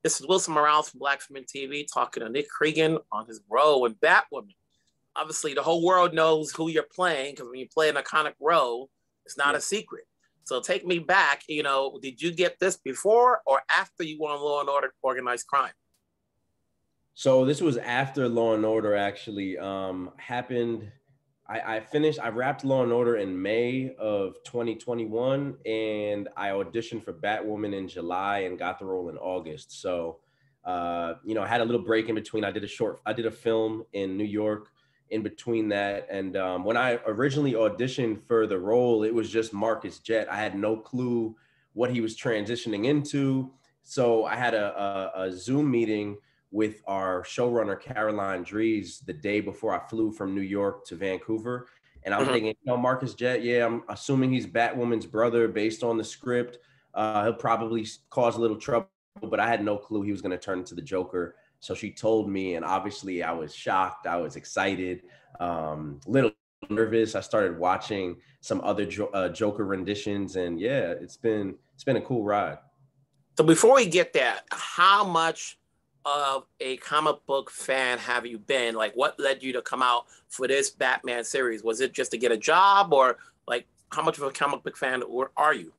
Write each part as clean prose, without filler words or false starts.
This is Wilson Morales from Black Film TV talking to Nick Creegan on his role in Batwoman. Obviously, the whole world knows who you're playing because when you play an iconic role, it's not a secret. So take me back, did you get this before or after you won Law and Order Organized Crime? So this was after Law and Order actually happened. I wrapped Law and Order in May of 2021, and I auditioned for Batwoman in July and got the role in August. So, I had a little break in between. I did a film in New York in between that. And when I originally auditioned for the role, it was just Marquis Jet. I had no clue what he was transitioning into. So I had a Zoom meeting with our showrunner, Caroline Dries, the day before I flew from New York to Vancouver. And I'm thinking, Marquis Jet, I'm assuming he's Batwoman's brother based on the script. He'll probably cause a little trouble, but I had no clue he was going to turn into the Joker. So she told me, and obviously I was shocked. I was excited, little nervous. I started watching some other Joker renditions, and it's been a cool ride. So before we get there, how much of a comic book fan have you been? Like, what led you to come out for this Batman series? Was it just to get a job, or like, how much of a comic book fan are you?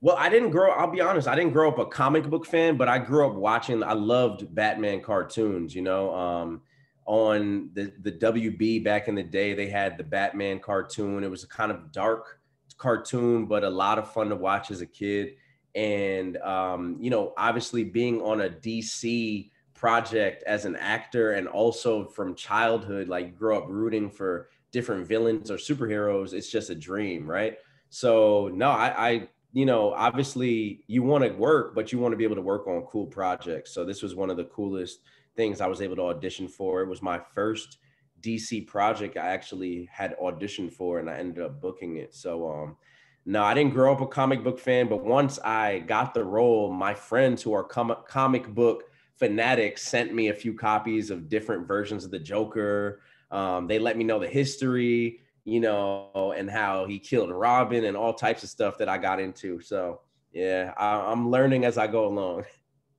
Well, I'll be honest, I didn't grow up a comic book fan, but I grew up I loved Batman cartoons, on the WB back in the day, they had the Batman cartoon. It was a kind of dark cartoon, but a lot of fun to watch as a kid. And, obviously being on a DC project as an actor and also from childhood, like grew up rooting for different villains or superheroes, it's just a dream, right? So no, I obviously you want to work, but you want to be able to work on cool projects. So this was one of the coolest things I was able to audition for. It was my first DC project I actually had auditioned for, and I ended up booking it. So, no, I didn't grow up a comic book fan, but once I got the role, my friends who are comic book fanatics sent me a few copies of different versions of the Joker. They let me know the history, and how he killed Robin and all types of stuff that I got into. So yeah, I'm learning as I go along.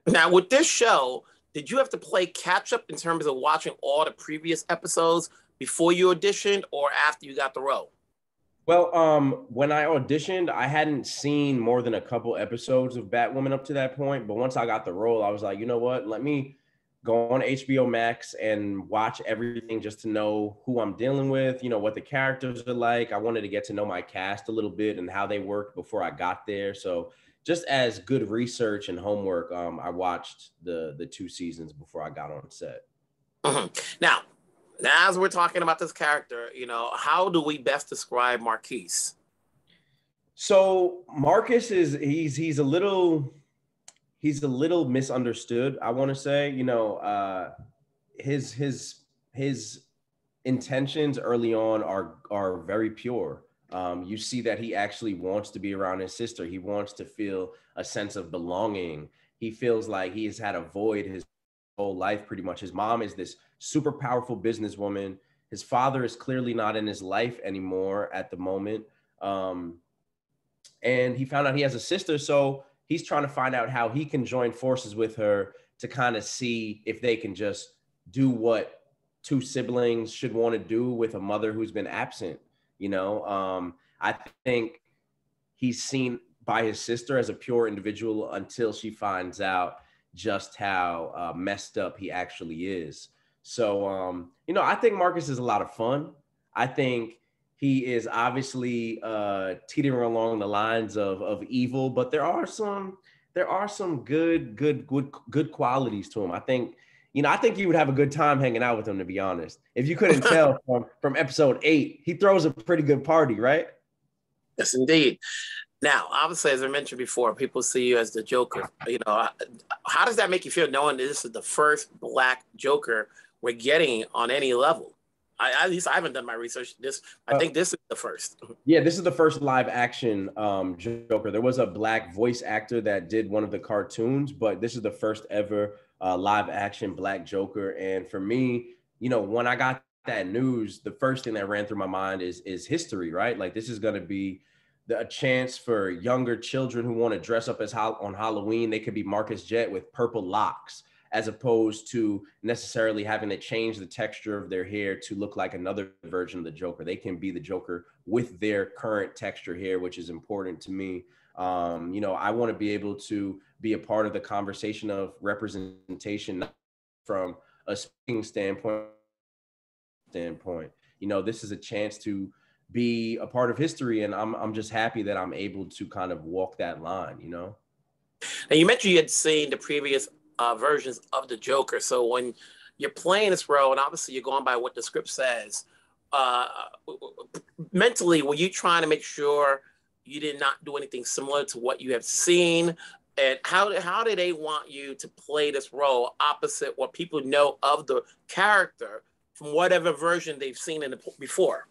Now with this show, did you have to play catch up in terms of watching all the previous episodes before you auditioned or after you got the role? Well, when I auditioned, I hadn't seen more than a couple episodes of Batwoman up to that point. But once I got the role, I was like, you know what? Let me go on HBO Max and watch everything just to know who I'm dealing with, what the characters are like. I wanted to get to know my cast a little bit and how they worked before I got there. So just as good research and homework, I watched the 2 seasons before I got on set. Now, as we're talking about this character, how do we best describe Marquis? So Marcus he's a little misunderstood, I want to say. His intentions early on are very pure. You see that he actually wants to be around his sister. He wants to feel a sense of belonging. He feels like he has had a void his whole life, pretty much. His mom is this super powerful businesswoman. His father is clearly not in his life anymore at the moment. And he found out he has a sister, so he's trying to find out how he can join forces with her to kind of see if they can just do what 2 siblings should want to do with a mother who's been absent. I think he's seen by his sister as a pure individual until she finds out just how messed up he actually is. So, I think Marcus is a lot of fun. I think he is obviously teetering along the lines of evil, but there are some good qualities to him. I think you would have a good time hanging out with him, to be honest. If you couldn't tell from episode 8, he throws a pretty good party, right? Yes, indeed. Now, obviously, as I mentioned before, people see you as the Joker. How does that make you feel knowing that this is the first Black Joker we're getting on any level? At least I haven't done my research. I think this is the first. Yeah, this is the first live action Joker. There was a Black voice actor that did one of the cartoons, but this is the first ever live action Black Joker. And for me, when I got that news, the first thing that ran through my mind is history, right? Like, this is going to be a chance for younger children who want to dress up as on Halloween. They could be Marquis Jet with purple locks, as opposed to necessarily having to change the texture of their hair to look like another version of the Joker. They can be the Joker with their current texture hair, which is important to me. You know, I want to be able to be a part of the conversation of representation, not from a speaking standpoint. You know, this is a chance to be a part of history, and I'm just happy that I'm able to kind of walk that line, you know. And you mentioned you had seen the previous versions of the Joker. So when you're playing this role, and obviously you're going by what the script says, mentally, were you trying to make sure you did not do anything similar to what you have seen? And how did they want you to play this role opposite what people know of the character from whatever version they've seen before?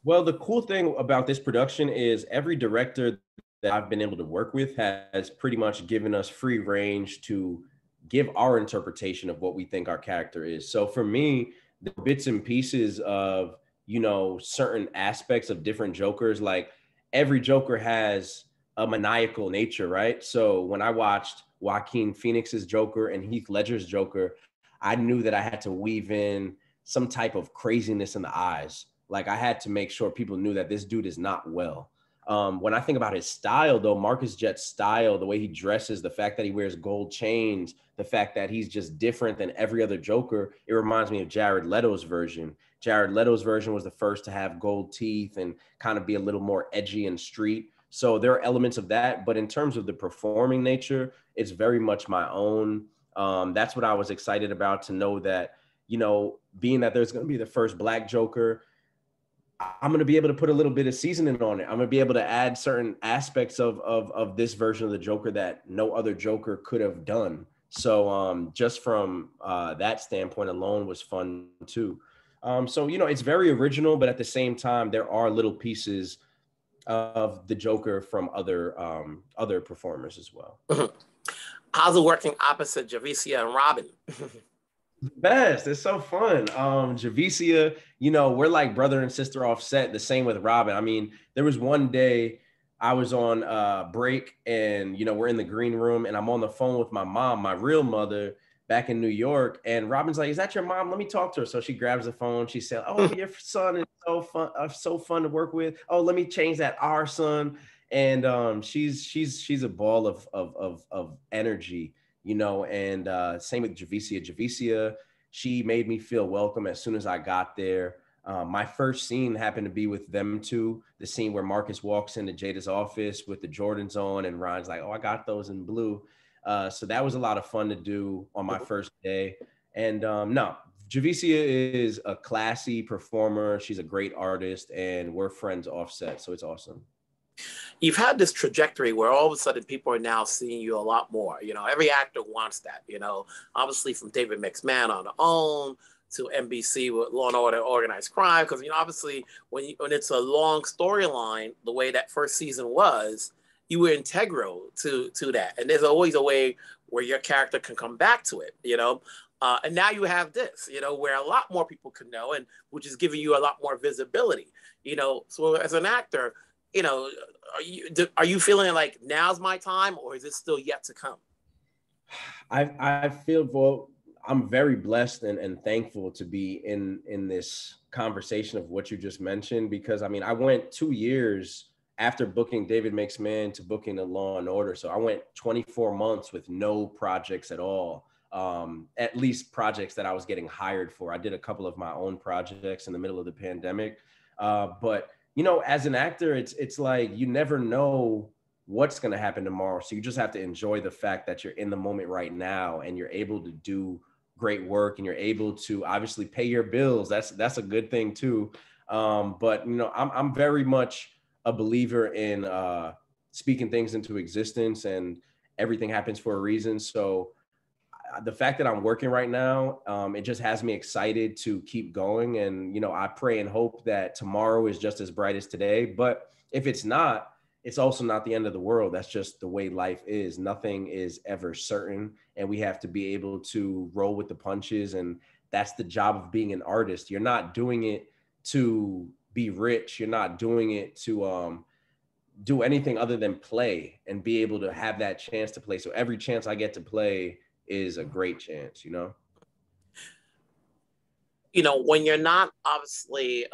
Well, the cool thing about this production is every director that I've been able to work with has pretty much given us free range to give our interpretation of what we think our character is. So for me, the bits and pieces of, you know, certain aspects of different Jokers, like every Joker has a maniacal nature, right? So when I watched Joaquin Phoenix's Joker and Heath Ledger's Joker, I knew that I had to weave in some type of craziness in the eyes. Like I had to make sure people knew that this dude is not well. When I think about his style, though, Marquis Jet's style, the way he dresses, the fact that he wears gold chains, the fact that he's just different than every other Joker, it reminds me of Jared Leto's version. Jared Leto's version was the first to have gold teeth and kind of be a little more edgy and street. So there are elements of that. But in terms of the performing nature, it's very much my own. That's what I was excited about, to know that, you know, being that there's going to be the first Black Joker, I'm going to be able to put a little bit of seasoning on it. I'm going to be able to add certain aspects of this version of the Joker that no other Joker could have done. So just from that standpoint alone was fun too. So, you know, it's very original, but at the same time, there are little pieces of the Joker from other performers as well. How's it working opposite Javicia and Robin? Best. It's so fun. Javicia, you know, we're like brother and sister offset. The same with Robin. I mean, there was one day I was on break and, you know, we're in the green room and I'm on the phone with my mom, my real mother back in New York. And Robin's like, "Is that your mom? Let me talk to her." So she grabs the phone. She said, "Oh, your son is so fun to work with. Oh, let me change that, our son." And she's a ball of energy. You know, and same with Javicia. Javicia, she made me feel welcome as soon as I got there. My first scene happened to be with them two, the scene where Marcus walks into Jada's office with the Jordans on and Ryan's like, "Oh, I got those in blue." So that was a lot of fun to do on my first day. And no, Javicia is a classy performer. She's a great artist and we're friends offset. So it's awesome. You've had this trajectory where all of a sudden people are now seeing you a lot more. You know, every actor wants that, you know, obviously from David McMahon on the OWN to NBC with Law and Order Organized Crime. Because, you know, obviously when it's a long storyline, the way that first season was, you were integral to that. And there's always a way where your character can come back to it, you know. And now you have this, you know, where a lot more people can know, and which is giving you a lot more visibility, you know. So as an actor, you know, are you feeling like now's my time, or is it still yet to come? I feel, well, I'm very blessed and thankful to be in this conversation of what you just mentioned, because I mean, I went 2 years after booking David Makes Man to booking the Law and Order. So I went 24 months with no projects at all. At least projects that I was getting hired for. I did a couple of my own projects in the middle of the pandemic. But you know, as an actor, it's like you never know what's going to happen tomorrow. So you just have to enjoy the fact that you're in the moment right now and you're able to do great work and you're able to obviously pay your bills. That's a good thing too. But you know, I'm very much a believer in speaking things into existence, and everything happens for a reason. So the fact that I'm working right now, it just has me excited to keep going. And, you know, I pray and hope that tomorrow is just as bright as today. But if it's not, it's also not the end of the world. That's just the way life is. Nothing is ever certain. And we have to be able to roll with the punches. And that's the job of being an artist. You're not doing it to be rich. You're not doing it to do anything other than play and be able to have that chance to play. So every chance I get to play is a great chance, you know? You know, when you're not obviously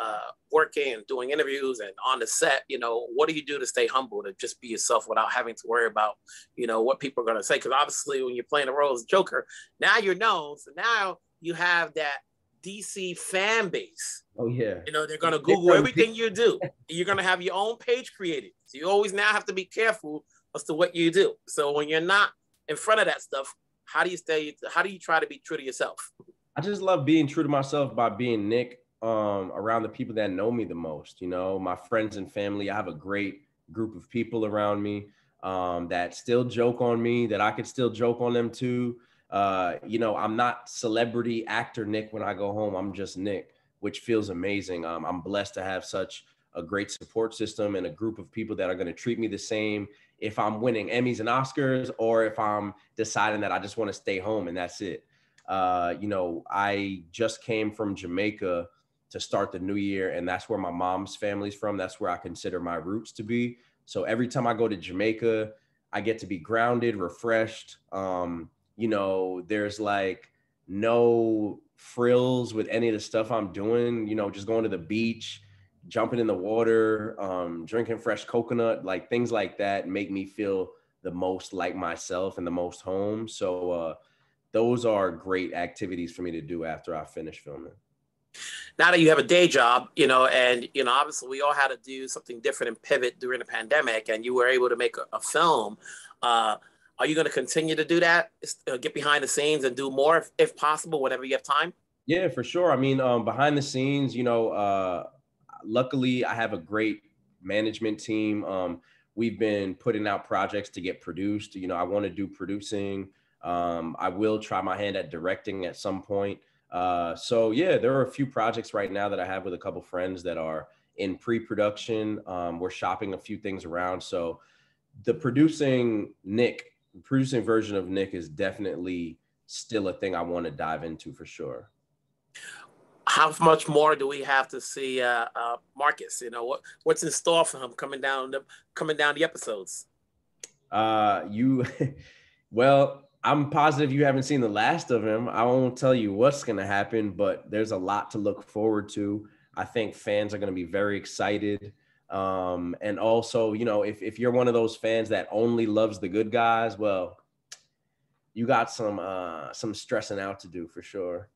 working and doing interviews and on the set, you know, what do you do to stay humble, to just be yourself without having to worry about, you know, what people are going to say? Because obviously when you're playing the role as Joker, now you're known. So now you have that DC fan base. Oh, yeah. You know, they're going to Google everything you do. You're going to have your own page created. So you always now have to be careful as to what you do. So when you're not in front of that stuff, how do you try to be true to yourself? I just love being true to myself by being Nick, around the people that know me the most, you know, my friends and family. I have a great group of people around me that still joke on me, that I could still joke on them too. You know, I'm not celebrity actor Nick when I go home. I'm just Nick, which feels amazing. I'm blessed to have such a great support system and a group of people that are going to treat me the same if I'm winning Emmys and Oscars, or if I'm deciding that I just want to stay home and that's it. You know, I just came from Jamaica to start the new year, and that's where my mom's family's from. That's where I consider my roots to be. So every time I go to Jamaica, I get to be grounded, refreshed. You know, there's like no frills with any of the stuff I'm doing, you know, just going to the beach, jumping in the water, drinking fresh coconut, like things like that make me feel the most like myself and the most home. So, those are great activities for me to do after I finish filming. Now that you have a day job, you know, and, you know, obviously we all had to do something different and pivot during the pandemic, and you were able to make a film. Are you going to continue to do that? Get behind the scenes and do more if possible, whenever you have time? Yeah, for sure. I mean, behind the scenes, you know, luckily I have a great management team. We've been putting out projects to get produced. You know, I want to do producing. I will try my hand at directing at some point. So yeah, there are a few projects right now that I have with a couple friends that are in pre-production. We're shopping a few things around. So the producing version of Nick is definitely still a thing I want to dive into for sure. How much more do we have to see Marcus? You know, what's in store for him coming down the episodes? Well, I'm positive you haven't seen the last of him. I won't tell you what's going to happen, but there's a lot to look forward to. I think fans are going to be very excited. And also, you know, if you're one of those fans that only loves the good guys, well, you got some stressing out to do for sure.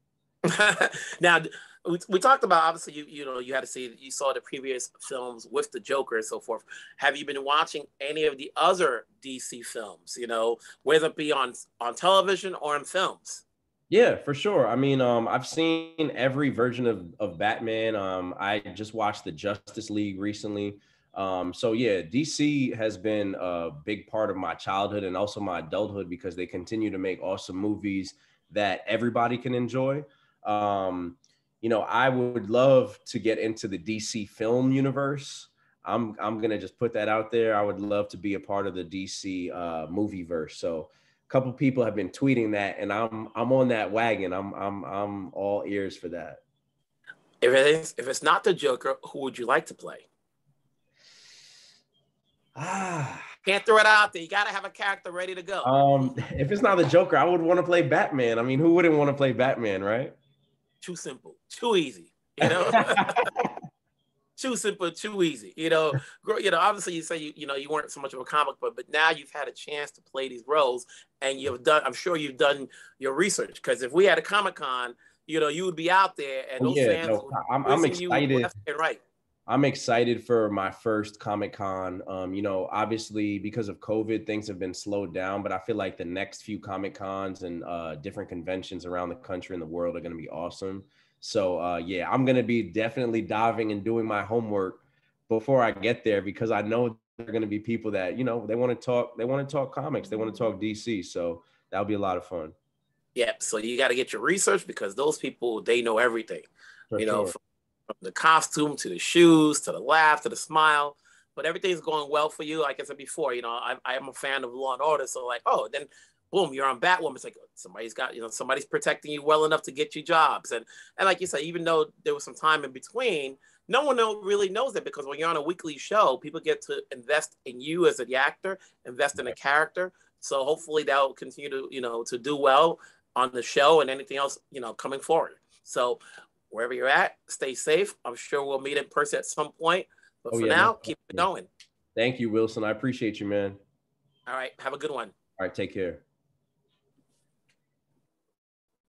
Now, we talked about, obviously you had to see, you saw the previous films with the Joker and so forth. Have you been watching any of the other DC films, you know, whether it be on television or in films? Yeah, for sure. I mean, I've seen every version of Batman. I just watched the Justice League recently. So yeah, DC has been a big part of my childhood and also my adulthood because they continue to make awesome movies that everybody can enjoy. You know, I would love to get into the DC film universe. I'm gonna just put that out there. I would love to be a part of the DC movie verse. So a couple people have been tweeting that, and I'm on that wagon. I'm all ears for that. If it's not the Joker, who would you like to play? Can't throw it out there. You got to have a character ready to go. If it's not the Joker, I would want to play Batman. I mean, who wouldn't want to play Batman, right? Too simple, too easy, you know. Too simple, too easy, you know. Obviously, you say you weren't so much of a comic book, but now you've had a chance to play these roles, and I'm sure you've done your research. Because if we had a Comic-Con, you know, you would be out there, and those fans I'm excited. You left and right. I'm excited for my first Comic-Con. You know, obviously because of COVID, things have been slowed down, but I feel like the next few Comic-Cons and different conventions around the country and the world are going to be awesome. So yeah, I'm going to be definitely diving and doing my homework before I get there because I know there are going to be people that, you know, they want to talk comics, they want to talk DC. So that'll be a lot of fun. Yep. So you got to get your research because those people, they know everything, For you know, sure. from the costume to the shoes, to the laugh, to the smile, but everything's going well for you. Like I said before, you know, I am a fan of Law and Order. So like, oh, then boom, you're on Batwoman. It's like somebody's protecting you well enough to get you jobs. And like you said, even though there was some time in between, no one really knows that, because when you're on a weekly show, people get to invest in you as the actor, invest in a character. So hopefully that will continue to, to do well on the show and anything else, coming forward. So wherever you're at, stay safe. I'm sure we'll meet in person at some point. But for now, keep it going. Thank you, Wilson. I appreciate you, man. All right. Have a good one. All right. Take care.